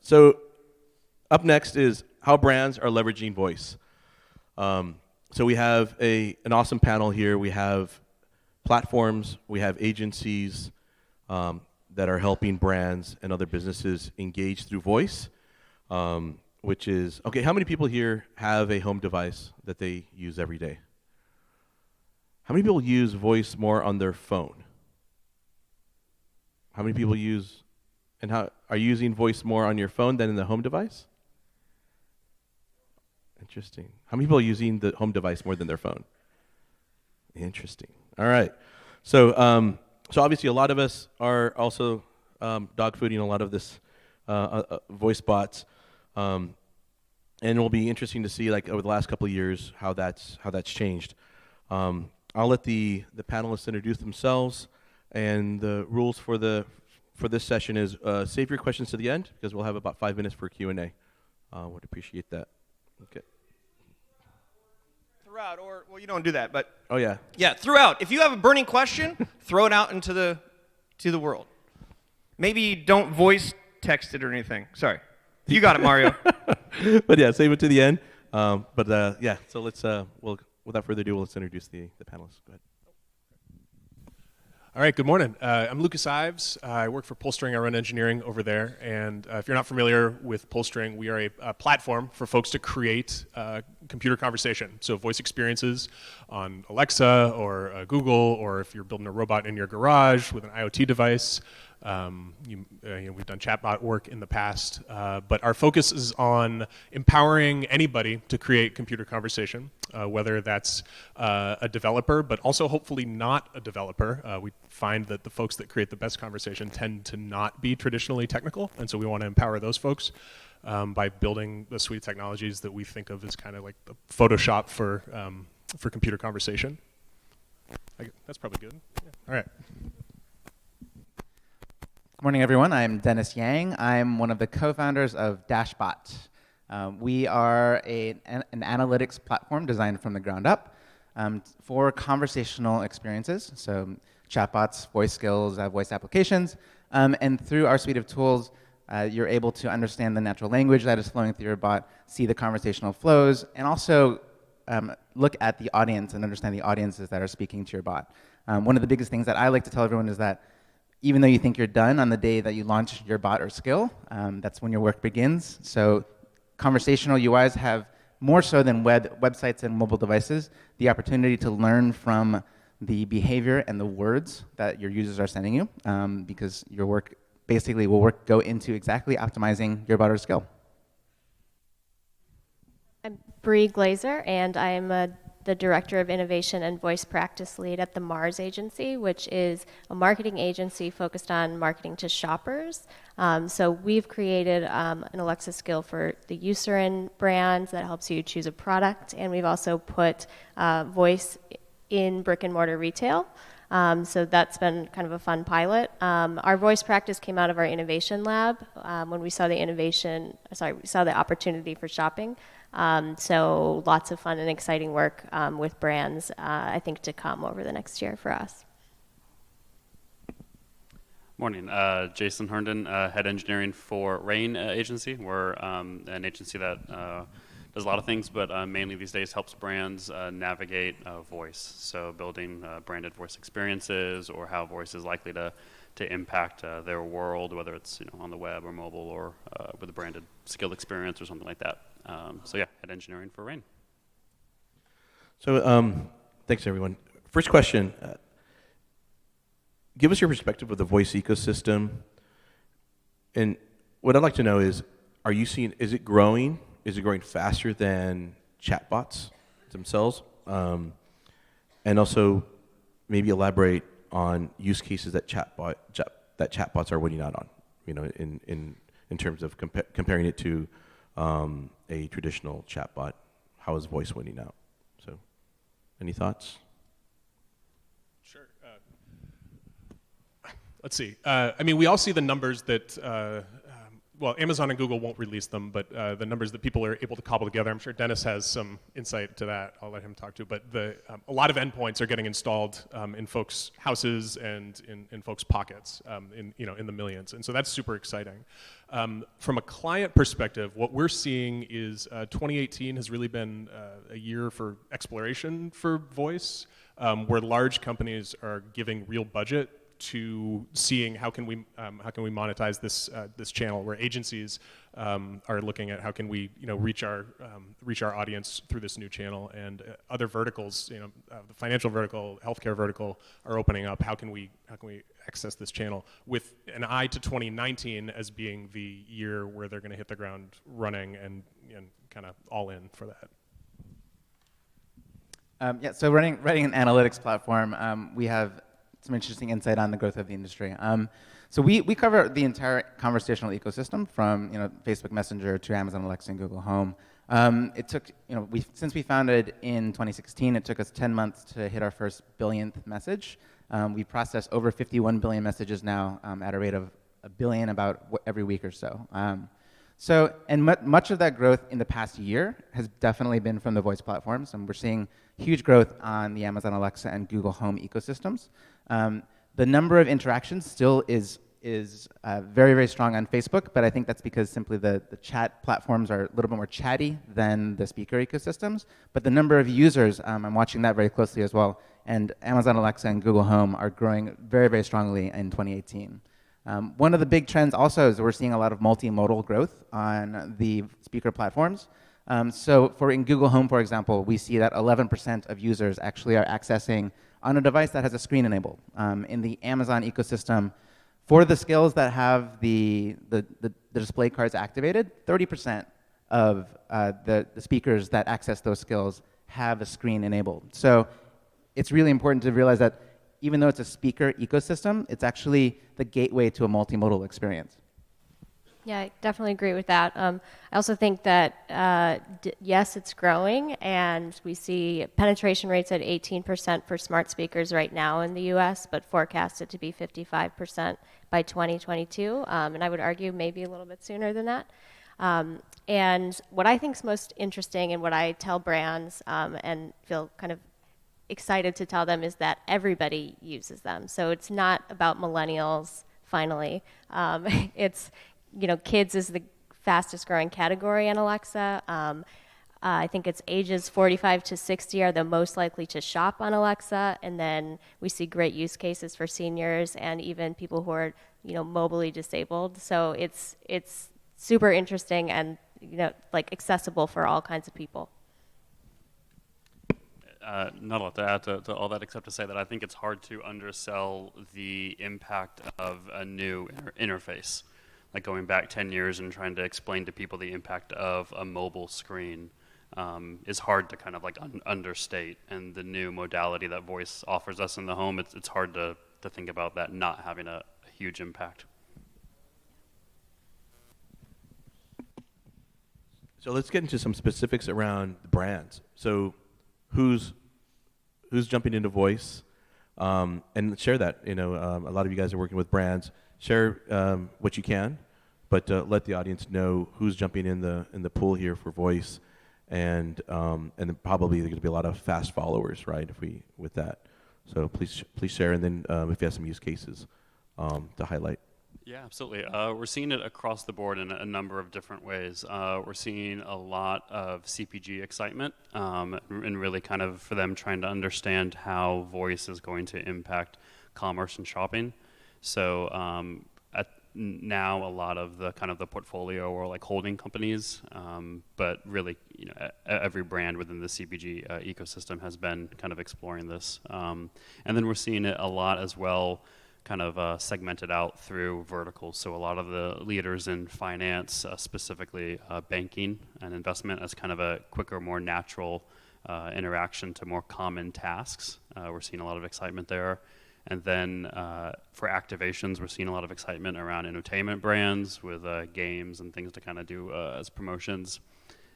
So up next is how brands are leveraging voice. So we have an awesome panel here. We have platforms, we have agencies that are helping brands and other businesses engage through voice, which is, okay, how many people here have a home device that they use every day? How many people use voice more on their phone? How many people use, and how are you using voice more on your phone than in the home device? Interesting. How many people are using the home device more than their phone? Interesting. All right. So, so obviously a lot of us are also dogfooding a lot of this voice bots, and it will be interesting to see, like over the last couple of years, how that's changed. I'll let the panelists introduce themselves, and the rules for this session is save your questions to the end because we'll have about 5 minutes for Q&A. Would appreciate that. Okay. Throughout, or well, you don't do that, but oh yeah, throughout. If you have a burning question, throw it out into the world. Maybe don't voice text it or anything. Sorry, you got it, Mario. But yeah, save it to the end. Yeah, so let's without further ado, let's introduce the panelists. Go ahead. All right, good morning. I'm Lucas Ives. I work for Pullstring. I run engineering over there. And if you're not familiar with Pullstring, we are a platform for folks to create computer conversation. So voice experiences on Alexa or Google, or if you're building a robot in your garage with an IoT device. We've done chatbot work in the past, but our focus is on empowering anybody to create computer conversation, whether that's a developer, but also hopefully not a developer. We find that the folks that create the best conversation tend to not be traditionally technical, and so we want to empower those folks by building the suite of technologies that we think of as kind of like the Photoshop for computer conversation. That's probably good. Yeah. All right. Good morning, everyone. I'm Dennis Yang. I'm one of the co-founders of Dashbot. We are an analytics platform designed from the ground up for conversational experiences, so chatbots, voice skills, voice applications, and through our suite of tools, you're able to understand the natural language that is flowing through your bot, see the conversational flows, and also look at the audience and understand the audiences that are speaking to your bot. One of the biggest things that I like to tell everyone is that even though you think you're done on the day that you launch your bot or skill, that's when your work begins. So conversational UIs have, more so than websites and mobile devices, the opportunity to learn from the behavior and the words that your users are sending you, because your work basically will go into exactly optimizing your bot or skill. I'm Bree Glaeser, and I'm the Director of Innovation and Voice Practice Lead at the Mars Agency, which is a marketing agency focused on marketing to shoppers. So we've created an Alexa skill for the user brands that helps you choose a product, and we've also put voice in brick and mortar retail. So that's been kind of a fun pilot. Our voice practice came out of our innovation lab when we saw the opportunity for shopping. So lots of fun and exciting work with brands, I think, to come over the next year for us. Morning, Jason Herndon, head engineering for Rain Agency. We're an agency that does a lot of things, but mainly these days helps brands navigate voice. So building branded voice experiences, or how voice is likely to impact their world, whether it's on the web or mobile, or with a branded skill experience or something like that. So yeah, head engineering for Rain. So thanks everyone. First question, give us your perspective of the voice ecosystem. And what I'd like to know is it growing? Is it growing faster than chatbots themselves? And also maybe elaborate on use cases that chatbots are winning out on, in terms of comparing it to a traditional chatbot. How is voice winning out? So, any thoughts? Sure. Let's see. We all see the numbers that well, Amazon and Google won't release them, but the numbers that people are able to cobble together, I'm sure Dennis has some insight to that. I'll let him talk to. But a lot of endpoints are getting installed in folks' houses and in folks' pockets, in the millions, and so that's super exciting. From a client perspective, what we're seeing is 2018 has really been a year for exploration for voice, where large companies are giving real budget to seeing how can we monetize this channel, where agencies are looking at how can we reach our audience through this new channel, and other verticals, the financial vertical, healthcare vertical, are opening up. How can we access this channel with an eye to 2019 as being the year where they're going to hit the ground running and kind of all in for that. So writing an analytics platform, we have some interesting insight on the growth of the industry. So we cover the entire conversational ecosystem from Facebook Messenger to Amazon Alexa and Google Home. It took since we founded in 2016, it took us 10 months to hit our first billionth message. We process over 51 billion messages now at a rate of a billion about every week or so. Much of that growth in the past year has definitely been from the voice platforms, and we're seeing huge growth on the Amazon Alexa and Google Home ecosystems. The number of interactions still is very, very strong on Facebook, but I think that's because simply the chat platforms are a little bit more chatty than the speaker ecosystems. But the number of users, I'm watching that very closely as well, and Amazon Alexa and Google Home are growing very, very strongly in 2018. One of the big trends also is we're seeing a lot of multimodal growth on the speaker platforms. So in Google Home, for example, we see that 11% of users actually are accessing on a device that has a screen enabled. In the Amazon ecosystem, for the skills that have the display cards activated, 30% of the speakers that access those skills have a screen enabled. So it's really important to realize that even though it's a speaker ecosystem, it's actually the gateway to a multimodal experience. Yeah, I definitely agree with that. I also think that, yes, it's growing, and we see penetration rates at 18% for smart speakers right now in the US, but forecasted to be 55% by 2022, and I would argue maybe a little bit sooner than that. And what I think is most interesting and what I tell brands and feel kind of excited to tell them is that everybody uses them. So it's not about millennials, finally. It's kids is the fastest growing category in Alexa. I think it's ages 45 to 60 are the most likely to shop on Alexa, and then we see great use cases for seniors and even people who are mobily disabled. So it's super interesting and accessible for all kinds of people. Not a lot to add to all that, except to say that I think it's hard to undersell the impact of a new interface. Like going back 10 years and trying to explain to people the impact of a mobile screen is hard to kind of understate. And the new modality that voice offers us in the home, it's hard to think about that not having a huge impact. So let's get into some specifics around the brands. So who's jumping into voice, and share that. A lot of you guys are working with brands. Share what you can, but let the audience know who's jumping in the pool here for voice, and then probably there's going to be a lot of fast followers, right? With that. So please share, and then if you have some use cases to highlight. Yeah, absolutely. We're seeing it across the board in a number of different ways. We're seeing a lot of CPG excitement, and really kind of for them trying to understand how voice is going to impact commerce and shopping. So now a lot of the kind of the portfolio or holding companies, but really every brand within the CPG ecosystem has been kind of exploring this. And then we're seeing it a lot as well, kind of segmented out through verticals. So a lot of the leaders in finance, specifically banking and investment, as kind of a quicker, more natural interaction to more common tasks. We're seeing a lot of excitement there. And then for activations, we're seeing a lot of excitement around entertainment brands with games and things to kind of do as promotions.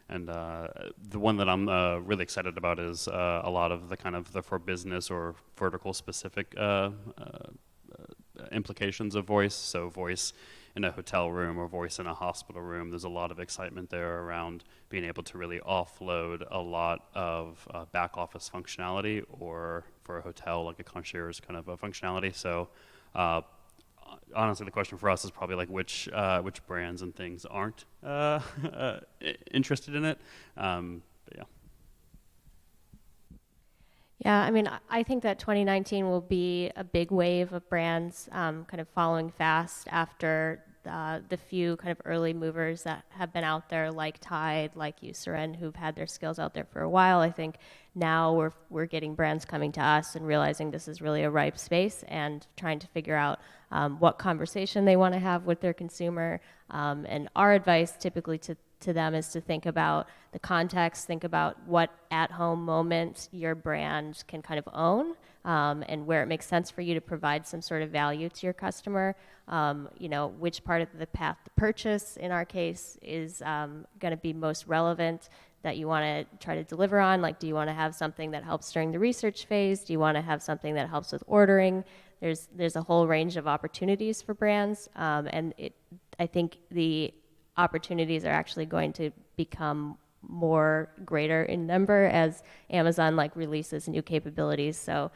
And the one that I'm really excited about is a lot of the kind of the for business or vertical specific implications of voice. So voice in a hotel room or voice in a hospital room. There's a lot of excitement there around being able to really offload a lot of back office functionality, or for a hotel, like a concierge kind of a functionality. So honestly, the question for us is probably like which brands and things aren't interested in it. But yeah. Yeah, I mean, I think that 2019 will be a big wave of brands kind of following fast after the few kind of early movers that have been out there, like Tide, like Eucerin, who've had their skills out there for a while. I think now we're getting brands coming to us and realizing this is really a ripe space and trying to figure out what conversation they want to have with their consumer. And our advice typically to them is to think about the context, think about what at-home moment your brand can kind of own, and where it makes sense for you to provide some sort of value to your customer. Which part of the path to purchase, in our case, is going to be most relevant that you want to try to deliver on. Like, do you want to have something that helps during the research phase? Do you want to have something that helps with ordering? There's a whole range of opportunities for brands, and I think the opportunities are actually going to become greater in number as Amazon releases new capabilities. So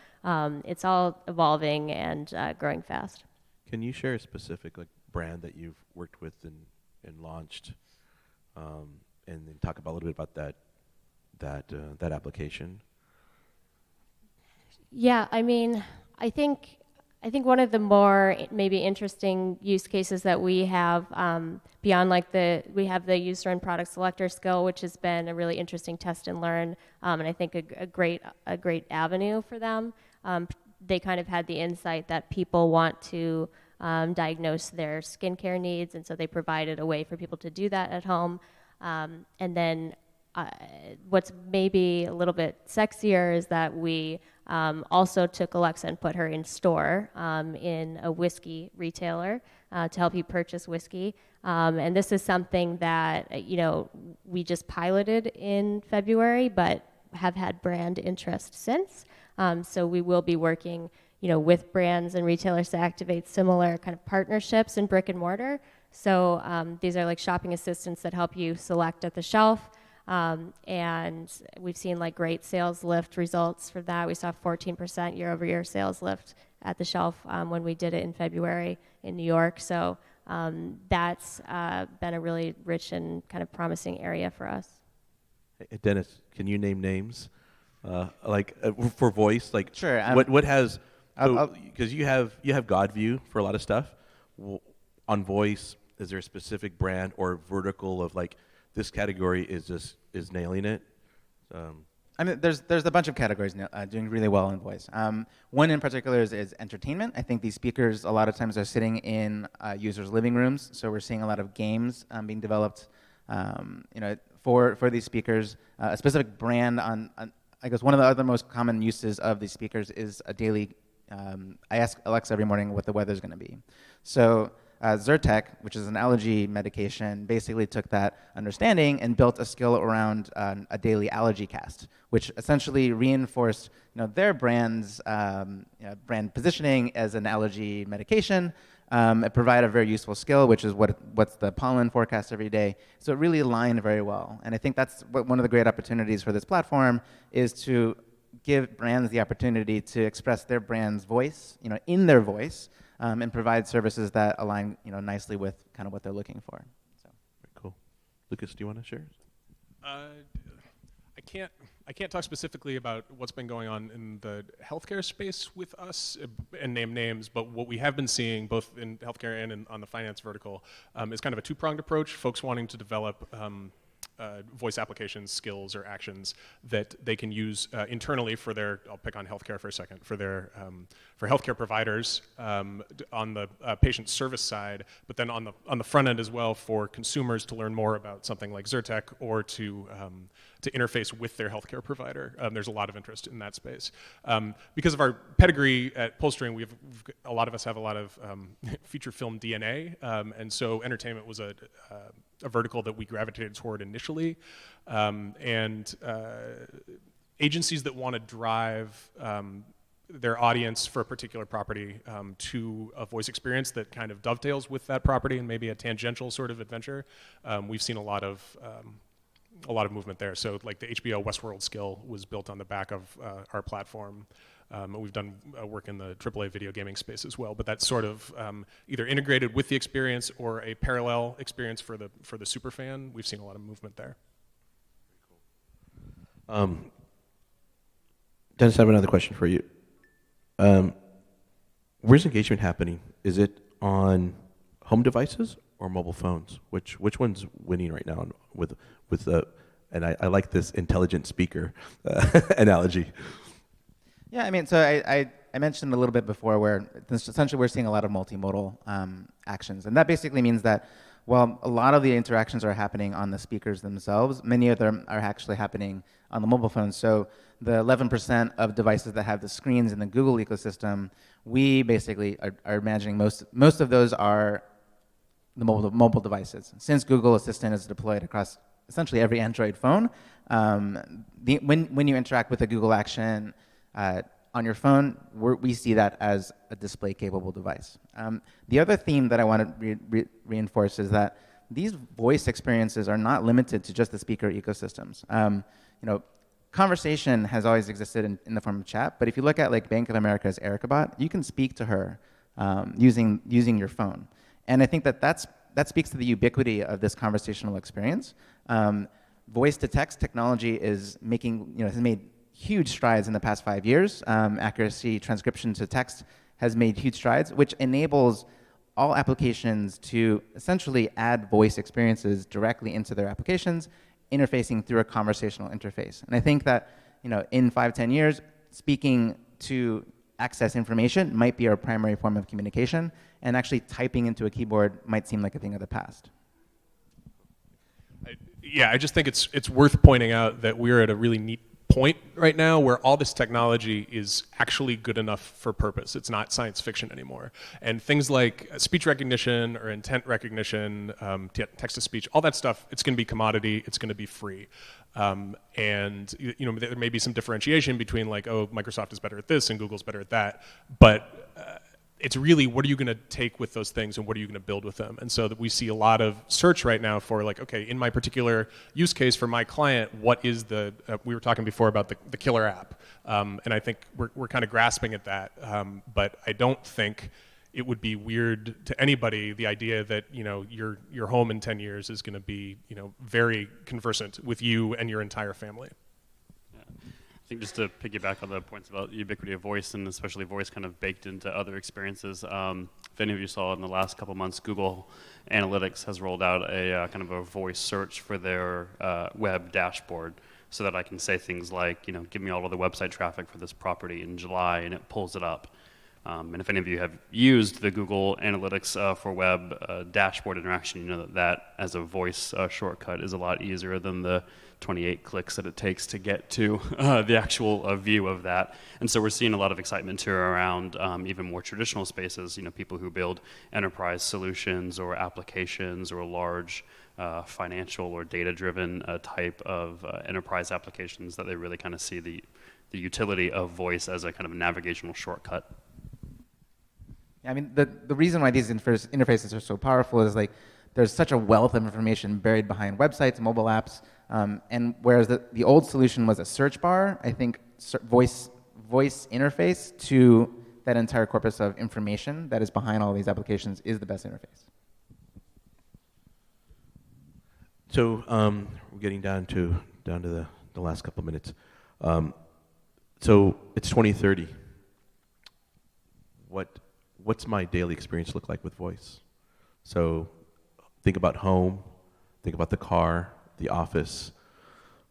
it's all evolving and growing fast. Can you share a specific brand that you've worked with and launched, and then talk about a little bit about that application? Yeah, I mean, I think one of the more maybe interesting use cases that we have beyond we have the user and product selector skill, which has been a really interesting test and learn, and I think a great avenue for them. They kind of had the insight that people want to diagnose their skincare needs, and so they provided a way for people to do that at home. And then what's maybe a little bit sexier is that we also took Alexa and put her in store in a whiskey retailer to help you purchase whiskey. And this is something that we just piloted in February, but have had brand interest since. So we will be working with brands and retailers to activate similar kind of partnerships in brick and mortar. So these are like shopping assistants that help you select at the shelf. And we've seen great sales lift results for that. We saw 14% year-over-year sales lift at the shelf when we did it in February in New York. So that's been a really rich and kind of promising area for us. Hey, Dennis, can you name names for voice? Sure. What has, because you have GodView for a lot of stuff. On voice, is there a specific brand or vertical of this category is nailing it? I mean, there's a bunch of categories doing really well in voice. One in particular is entertainment. I think these speakers a lot of times are sitting in users' living rooms, so we're seeing a lot of games being developed, for these speakers. A specific brand I guess one of the other most common uses of these speakers is a daily. I ask Alexa every morning what the weather's going to be. So Zyrtec, which is an allergy medication, basically took that understanding and built a skill around a daily allergy cast, which essentially reinforced their brand's brand positioning as an allergy medication. It provided a very useful skill, which is what's the pollen forecast every day. So it really aligned very well. And I think that's one of the great opportunities for this platform is to give brands the opportunity to express their brand's voice, in their voice, and provide services that align, nicely with kind of what they're looking for. So. Very cool. Lucas, do you want to share? I can't talk specifically about what's been going on in the healthcare space with us and name names, but what we have been seeing both in healthcare and on the finance vertical is kind of a two-pronged approach. Folks wanting to develop voice applications, skills, or actions that they can use internally for their, I'll pick on healthcare for a second, for their for healthcare providers on the patient service side, but then on the front end as well for consumers to learn more about something like Zyrtec or to interface with their healthcare provider. There's a lot of interest in that space. Because of our pedigree at Pullstring, a lot of us have a lot of feature film DNA, and so entertainment was a vertical that we gravitated toward initially. And agencies that want to drive their audience for a particular property to a voice experience that kind of dovetails with that property and maybe a tangential sort of adventure. We've seen a lot of movement there. So like the HBO Westworld skill was built on the back of our platform. We've done work in the AAA video gaming space as well, but that's sort of either integrated with the experience or a parallel experience for the super fan. We've seen a lot of movement there. Dennis, I have another question for you. Where's engagement happening? Is it on home devices or mobile phones? Which one's winning right now with the? And I like this intelligent speaker analogy. Yeah, I mean, so I mentioned a little bit before where essentially we're seeing a lot of multimodal actions. And that basically means that while a lot of the interactions are happening on the speakers themselves, many of them are actually happening on the mobile phones. So the 11% of devices that have the screens in the Google ecosystem, we basically are imagining most of those are the mobile devices. Since Google Assistant is deployed across essentially every Android phone, when you interact with a Google action, on your phone, we see that as a display-capable device. The other theme that I want to reinforce is that these voice experiences are not limited to just the speaker ecosystems. Conversation has always existed in the form of chat, but if you look at like Bank of America's EricaBot, you can speak to her using your phone. And I think that speaks to the ubiquity of this conversational experience. Voice-to-text technology has made huge strides in the past 5 years. Accuracy transcription to text has made huge strides, which enables all applications to essentially add voice experiences directly into their applications, interfacing through a conversational interface. And I think that in 5-10 years, speaking to access information might be our primary form of communication, and actually typing into a keyboard might seem like a thing of the past. I just think it's worth pointing out that we're at a really neat point right now where all this technology is actually good enough for purpose. It's not science fiction anymore. And things like speech recognition or intent recognition, text-to-speech, all that stuff, it's going to be commodity, it's going to be free. And there may be some differentiation between like, oh, Microsoft is better at this and Google's better at that, but it's really what are you going to take with those things and what are you going to build with them? And so that we see a lot of search right now for like, okay, in my particular use case for my client, what is we were talking before about the killer app. And I think we're kind of grasping at that. But I don't think it would be weird to anybody, the idea that your home in 10 years is going to be very conversant with you and your entire family. I think just to piggyback on the points about ubiquity of voice, and especially voice kind of baked into other experiences, if any of you saw in the last couple months, Google Analytics has rolled out a kind of a voice search for their web dashboard, so that I can say things like, give me all of the website traffic for this property in July, and it pulls it up. And if any of you have used the Google Analytics for web dashboard interaction, you know that as a voice shortcut is a lot easier than the 28 clicks that it takes to get to the actual view of that. And so we're seeing a lot of excitement here around even more traditional spaces, people who build enterprise solutions or applications or large financial or data-driven type of enterprise applications, that they really kind of see the utility of voice as a kind of navigational shortcut. I mean, the reason why these interfaces are so powerful is like there's such a wealth of information buried behind websites, mobile apps, and whereas the old solution was a search bar, I think voice interface to that entire corpus of information that is behind all these applications is the best interface. So we're getting down to the last couple of minutes. So it's 2030. What's my daily experience look like with voice? So think about home, think about the car, the office.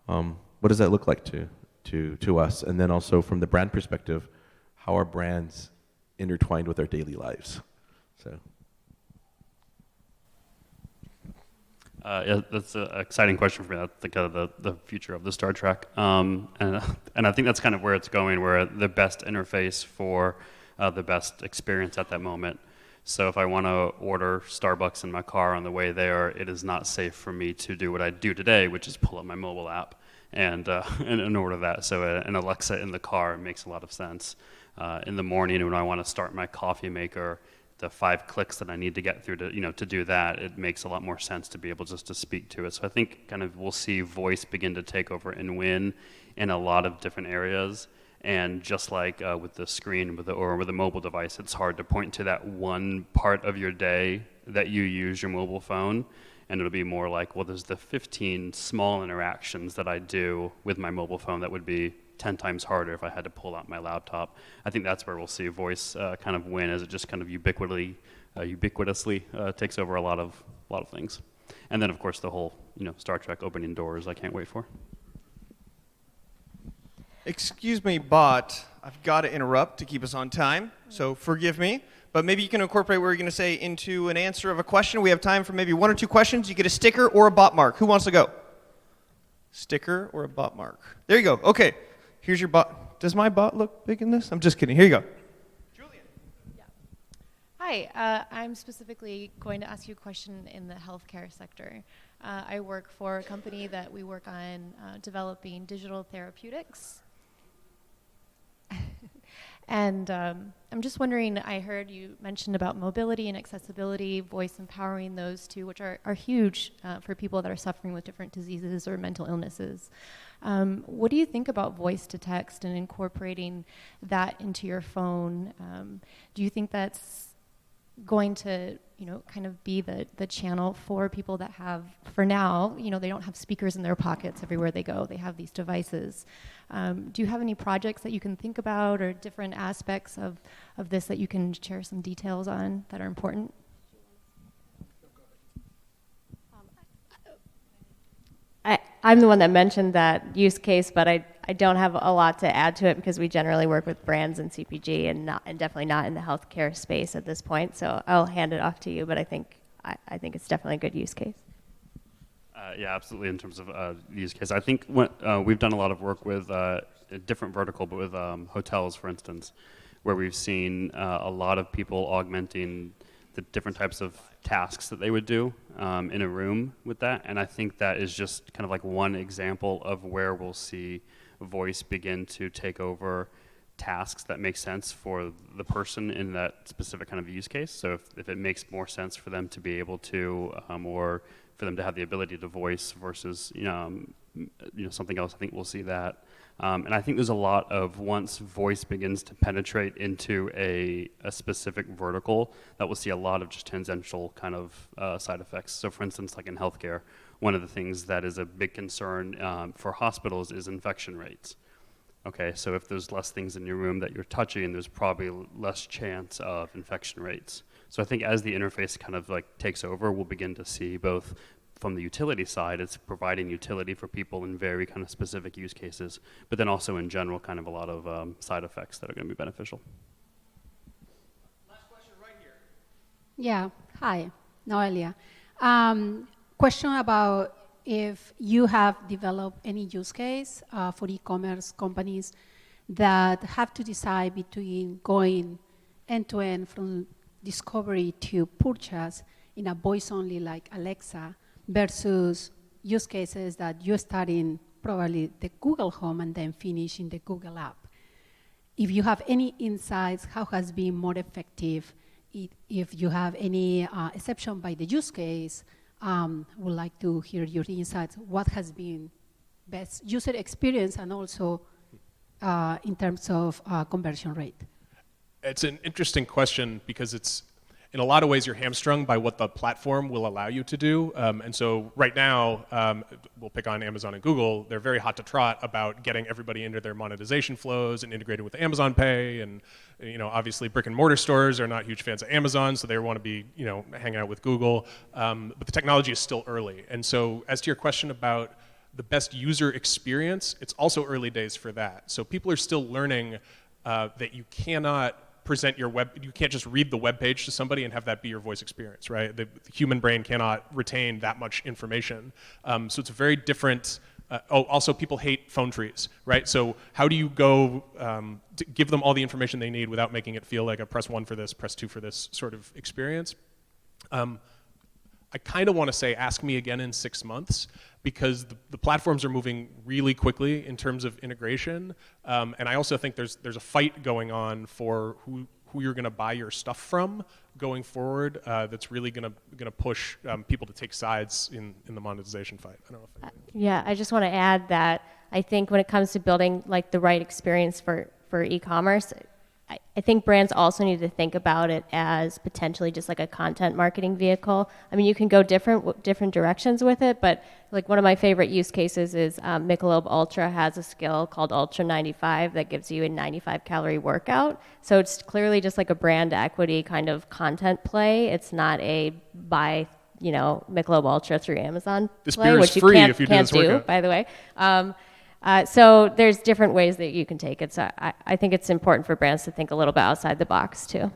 What does that look like to us? And then also from the brand perspective, how are brands intertwined with our daily lives? So. Yeah, that's an exciting question for me. That's kind of the future of the Star Trek. And I think that's kind of where it's going, where the best interface for the best experience at that moment. So if I want to order Starbucks in my car on the way there, it is not safe for me to do what I do today, which is pull up my mobile app and order that. So an Alexa in the car makes a lot of sense. in the morning when I want to start my coffee maker, the 5 clicks that I need to get through to do that, it makes a lot more sense to be able just to speak to it. So I think kind of we'll see voice begin to take over and win in a lot of different areas. And just like with the screen or with a mobile device, it's hard to point to that one part of your day that you use your mobile phone. And it'll be more like, well, there's the 15 small interactions that I do with my mobile phone that would be 10 times harder if I had to pull out my laptop. I think that's where we'll see voice kind of win, as it just kind of ubiquitously takes over a lot of things. And then, of course, the whole Star Trek opening doors, I can't wait for. Excuse me, bot. I've got to interrupt to keep us on time, so forgive me. But maybe you can incorporate what you're going to say into an answer of a question. We have time for maybe 1 or 2 questions. You get a sticker or a bot mark. Who wants to go? Sticker or a bot mark? There you go. Okay. Here's your bot. Does my bot look big in this? I'm just kidding. Here you go. Julian. Yeah. Hi. I'm specifically going to ask you a question in the healthcare sector. I work for a company that we work on developing digital therapeutics. And I'm just wondering, I heard you mentioned about mobility and accessibility, voice empowering those two, which are huge for people that are suffering with different diseases or mental illnesses. What do you think about voice to text and incorporating that into your phone? Do you think that's going to, kind of be the channel for people that have, for now, they don't have speakers in their pockets everywhere they go. They have these devices. Do you have any projects that you can think about or different aspects of this that you can share some details on that are important? I'm the one that mentioned that use case, but I don't have a lot to add to it because we generally work with brands and CPG and definitely not in the healthcare space at this point. So I'll hand it off to you, but I think it's definitely a good use case. Yeah, absolutely. In terms of use case, I think we've done a lot of work with a different vertical, but with hotels, for instance, where we've seen a lot of people augmenting the different types of tasks that they would do in a room with that. And I think that is just kind of like one example of where we'll see voice begin to take over tasks that make sense for the person in that specific kind of use case. So if it makes more sense for them to be able to, or for them to have the ability to voice versus something else, I think we'll see that. And I think there's a lot of, once voice begins to penetrate into a specific vertical, that we'll see a lot of just tangential kind of side effects. So for instance, like in healthcare, one of the things that is a big concern for hospitals is infection rates. Okay, so if there's less things in your room that you're touching, there's probably less chance of infection rates. So I think as the interface kind of like takes over, we'll begin to see both from the utility side, it's providing utility for people in very kind of specific use cases, but then also in general kind of a lot of side effects that are going to be beneficial. Last question right here. Yeah, hi, Noelia. Question about if you have developed any use case for e-commerce companies that have to decide between going end-to-end from discovery to purchase in a voice-only like Alexa versus use cases that you start in probably the Google Home and then finish in the Google app. If you have any insights, how has been more effective? If you have any exception by the use case, would like to hear your insights. What has been best user experience and also in terms of conversion rate? It's an interesting question because it's, in a lot of ways, you're hamstrung by what the platform will allow you to do. And so right now, we'll pick on Amazon and Google. They're very hot to trot about getting everybody into their monetization flows and integrated with Amazon Pay. And obviously, brick and mortar stores are not huge fans of Amazon, so they want to be hanging out with Google. But the technology is still early. And so as to your question about the best user experience, it's also early days for that. So people are still learning that you cannot present your you can't just read the web page to somebody and have that be your voice experience, right? The human brain cannot retain that much information. So it's a very different, also people hate phone trees, right? So how do you go to give them all the information they need without making it feel like a press 1 for this, press 2 for this sort of experience? I kind of want to say ask me again in 6 months, because the platforms are moving really quickly in terms of integration, and I also think there's a fight going on for who you're going to buy your stuff from going forward. That's really going to push people to take sides in the monetization fight. I don't know if Yeah, I just want to add that I think when it comes to building like the right experience for e-commerce, I think brands also need to think about it as potentially just like a content marketing vehicle. I mean, you can go different directions with it, but like one of my favorite use cases is Michelob Ultra has a skill called Ultra 95 that gives you a 95 calorie workout. So it's clearly just like a brand equity kind of content play. It's not a buy, Michelob Ultra through Amazon this play, beer is which free you if you do can't this workout. by the way. So there's different ways that you can take it. So I think it's important for brands to think a little bit outside the box too.